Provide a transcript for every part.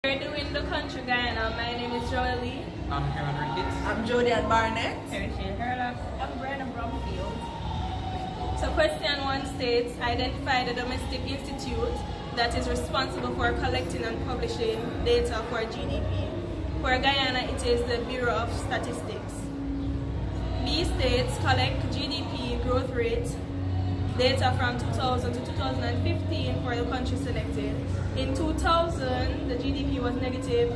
We're doing the country Guyana. My name is Joelle. I'm Heron Ricketts. I'm Joediann, Barnett. Terrishae, Hurlock. I'm Briana, Bromfield. So question 1 states, identify the domestic institute that is responsible for collecting and publishing data for GDP. For Guyana, it is the Bureau of Statistics. B states, collect GDP growth rate data from 2000 to 2015 for the country selected. In 2000, the GDP was negative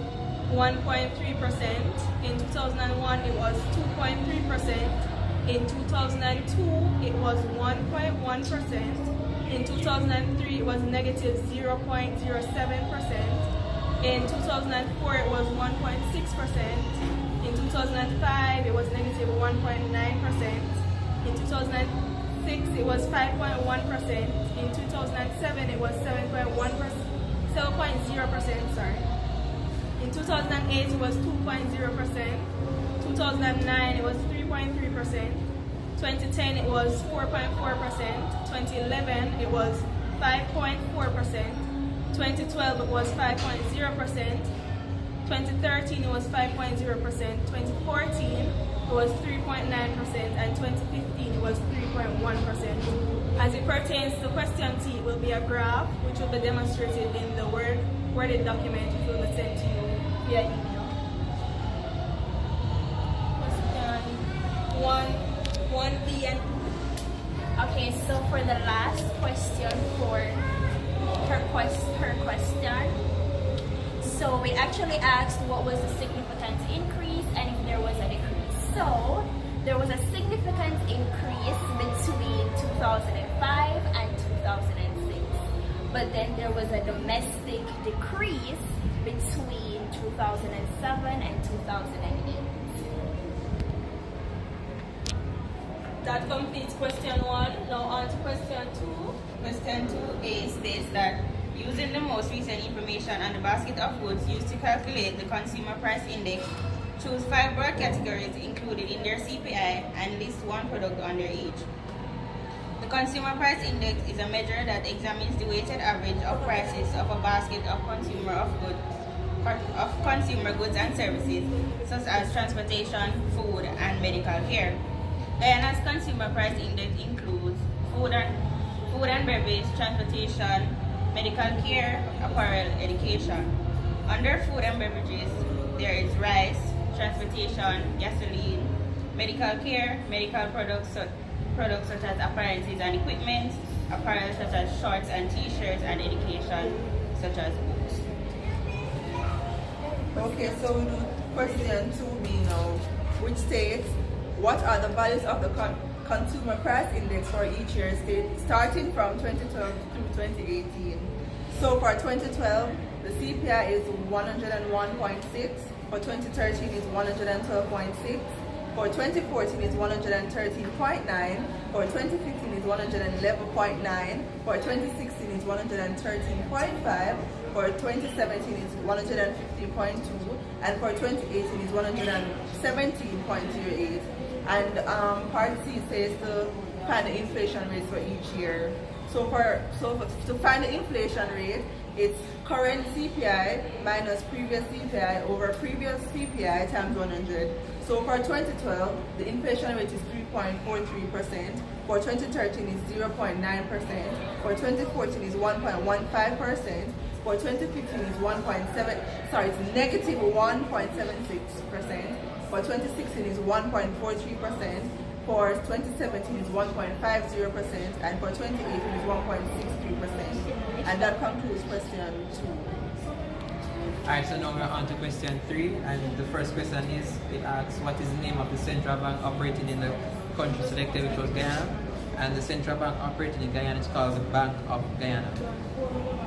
1.3%. In 2001, it was 2.3%. In 2002, it was 1.1%. In 2003, it was negative 0.07%. In 2004, it was 1.6%. In 2005, it was negative 1.9%. In 2006, it was 5.1%. In 2007, it was 7.0%. Sorry. In 2008, it was 2.0%. 2009, it was 3.3%. 2010, it was 4.4%. 2011, it was 5.4%. 2012, it was 5.0%. 2013, it was 5.0%. 2014, it was 3.9%. And 2015, it was 3.1%. As it pertains to question T, it will be a graph which will be demonstrated in the worded document which will be sent to you via email. Question 1B and 2. Okay, so for the last question for her question, so we actually asked what was the significant increase and if there was a decrease. So there was a significant increase between 2005 and 2006, but then there was a domestic decrease between 2007 and 2008. That completes question 1. Now on to question 2. Question 2A states that using the most recent information on the basket of goods used to calculate the consumer price index, choose 5 broad categories included in their CPI and list one product under each. The consumer price index is a measure that examines the weighted average of prices of a basket of consumer goods and services, such as transportation, food, and medical care. Guyana's consumer price index includes food and beverage, transportation, medical care, apparel, education. Under food and beverages, there is rice, transportation, gasoline, medical care, medical products such as appliances and equipment, apparel such as shorts and t-shirts, and education such as books. Okay, so we do question 2B now, which states, what are the values of the consumer price index for each year starting from 2012 through 2018? So for 2012, the CPI is 101.6, for 2013 is 112.6, for 2014 is 113.9, for 2015 is 111.9, for 2016 is 113.5, for 2017 is 115.2, and for 2018 is 117.08. And part C says to find the inflation rates for each year. So to find the inflation rate, it's current CPI minus previous CPI over previous CPI times 100. So for 2012, the inflation rate is 3.43%. For 2013 is 0.9%. For 2014 is 1.15%. For 2015 is negative 1.76%. For 2016 is 1.43%. For 2017 is 1.50%, and for 2018 is 1.63%. And that concludes question 2. Alright, so now we're on to question 3, and the first question is, it asks, what is the name of the central bank operating in the country selected, which was Guyana? And the central bank operating in Guyana is called the Bank of Guyana.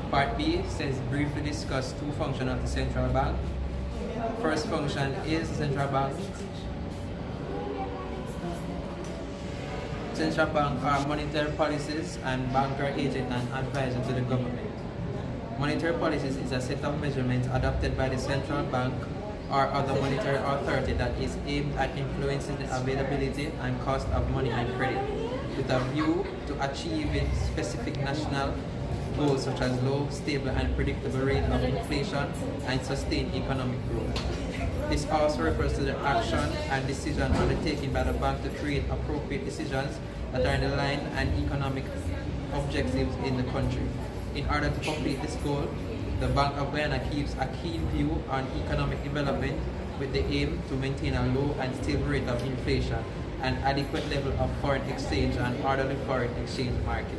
Part B says, briefly discuss 2 functions of the central bank. First function is the central bank. Central bank are monetary policies and banker agent and advisor to the government. Monetary policies is a set of measurements adopted by the central bank or other monetary authority that is aimed at influencing the availability and cost of money and credit with a view to achieving specific national goals such as low, stable, and predictable rate of inflation and sustained economic growth. This also refers to the action and decision undertaken by the bank to create appropriate decisions that are in line and economic objectives in the country. In order to complete this goal, the Bank of Guyana keeps a keen view on economic development with the aim to maintain a low and stable rate of inflation, an adequate level of foreign exchange, and orderly foreign exchange market.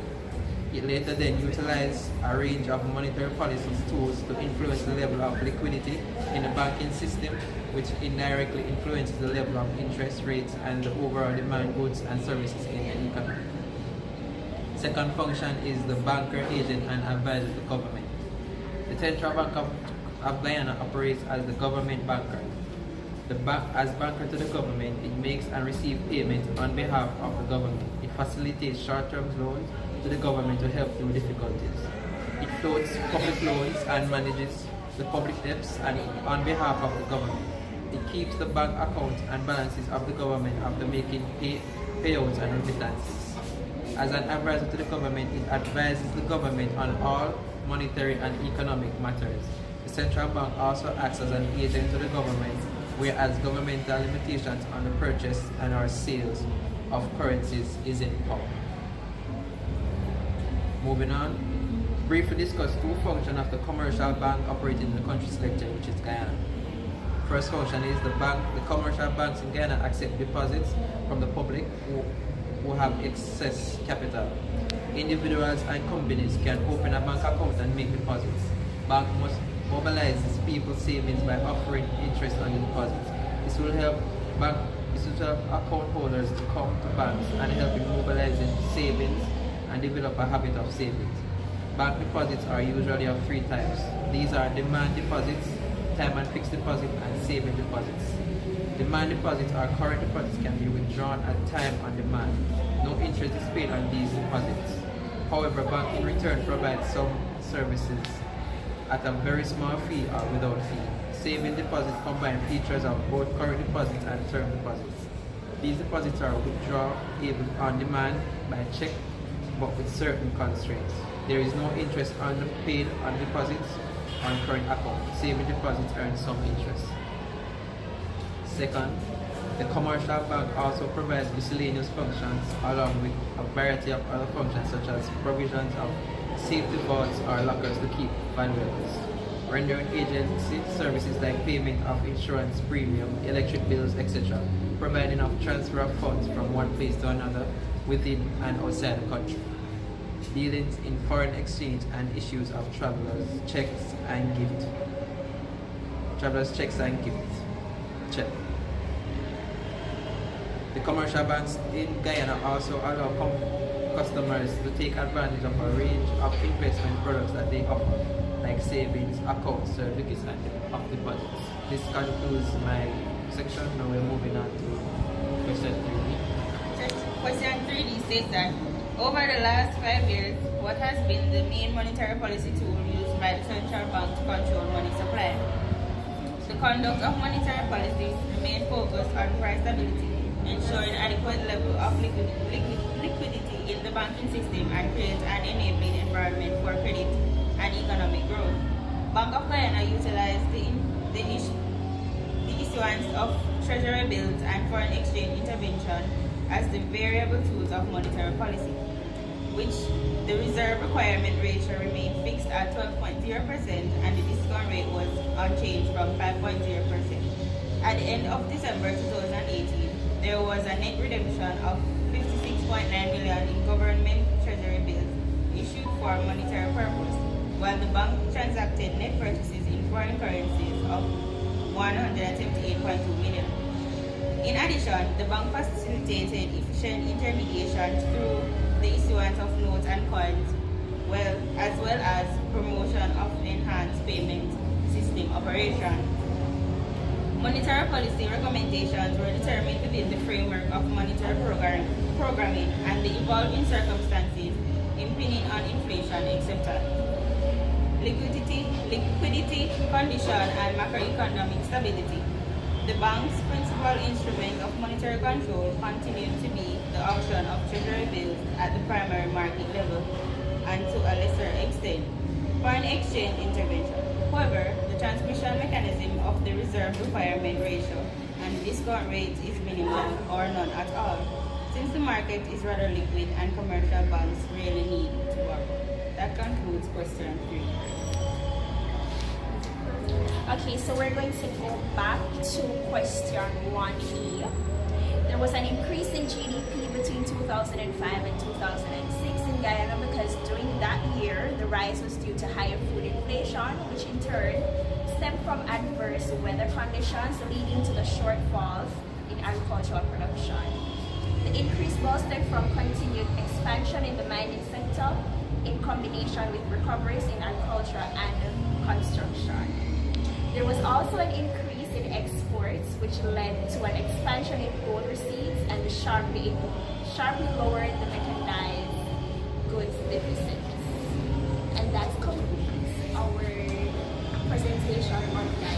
It later then utilized a range of monetary policy tools to influence the level of liquidity in the banking system, which indirectly influences the level of interest rates and the overall demand goods and services in the economy. Second function is the banker, agent, and advisor to government. The Central Bank of Guyana operates as the government banker. As banker to the government, it makes and receives payments on behalf of the government. It facilitates short-term loans to the government to help through difficulties. It floats public loans and manages the public debts on behalf of the government. It keeps the bank accounts and balances of the government after making payouts and remittances. As an advisor to the government, it advises the government on all monetary and economic matters. The central bank also acts as an agent to the government, whereas governmental limitations on the purchase and or sales of currencies is in power. Moving on, briefly discuss two functions of the commercial bank operating in the country selected, which is Guyana. First function is the commercial banks in Guyana accept deposits from the public who have excess capital. Individuals and companies can open a bank account and make deposits. Bank must mobilize people's savings by offering interest on the deposits. This will help account holders to come to banks and help in mobilizing savings and develop a habit of savings. Bank deposits are usually of three types. These are demand deposits, time and fixed deposit, and saving deposits. Demand deposits or current deposits can be withdrawn at time on demand. No interest is paid on these deposits. However, bank in return provides some services at a very small fee or without fee. Saving deposits combine features of both current deposits and term deposits. These deposits are withdrawable on demand by check, but with certain constraints. There is no interest paid on deposits on current account. Saving deposits earn some interest. Second, the commercial bank also provides miscellaneous functions along with a variety of other functions such as provisions of safety vaults or lockers to keep valuables, rendering agency services like payment of insurance premium, electric bills, etc., providing of transfer of funds from one place to another within and outside the country, dealings in foreign exchange and issues of travelers' checks and gifts. Check. The commercial banks in Guyana also allow customers to take advantage of a range of investment products that they offer, like savings, accounts, certificates, and deposits. This concludes my section. Now we're moving on to question 3D. Question 3D states that over the last 5 years, what has been the main monetary policy tool used by the central bank to control money supply? The conduct of monetary policy remained focused on price stability, ensuring adequate level of liquidity in the banking system and create an enabling environment for credit and economic growth. Bank of Guyana utilized the issuance of treasury bills and foreign exchange intervention as the variable tools of monetary policy, which the reserve requirement ratio remained fixed at 12.0% and the discount rate was unchanged from 5.0%. At the end of December 2018, there was a net redemption of 56.9 million in government treasury bills issued for monetary purpose, while the bank transacted net purchases in foreign currencies of 178.2 million. In addition, the bank facilitated efficient intermediation through the issuance of notes and coins, as well as promotion of enhanced payment system operation. Monetary policy recommendations were determined within the framework of monetary programming and the evolving circumstances impinging on inflation, etc. Liquidity, condition, and macroeconomic stability. The bank's principal instrument of monetary control continued to be the auction of treasury bills at the primary market level. and to a lesser extent, foreign exchange intervention. However, the transmission mechanism of the reserve requirement ratio and discount rate is minimal or none at all, since the market is rather liquid and commercial banks really need to borrow. That concludes question 3. Okay, so we're going to go back to question 1E. There was an increase in GDP between 2005 and 2006 in Guyana because during that year, the rise was due to higher food inflation, which in turn stemmed from adverse weather conditions leading to the shortfalls in agricultural production. The increase bolstered from continued expansion in the mining sector in combination with recoveries in agriculture and construction. There was also an increase in exports, which led to an expansion in gold receipts and sharply lowered the mechanized goods deficit. And that completes our presentation on that.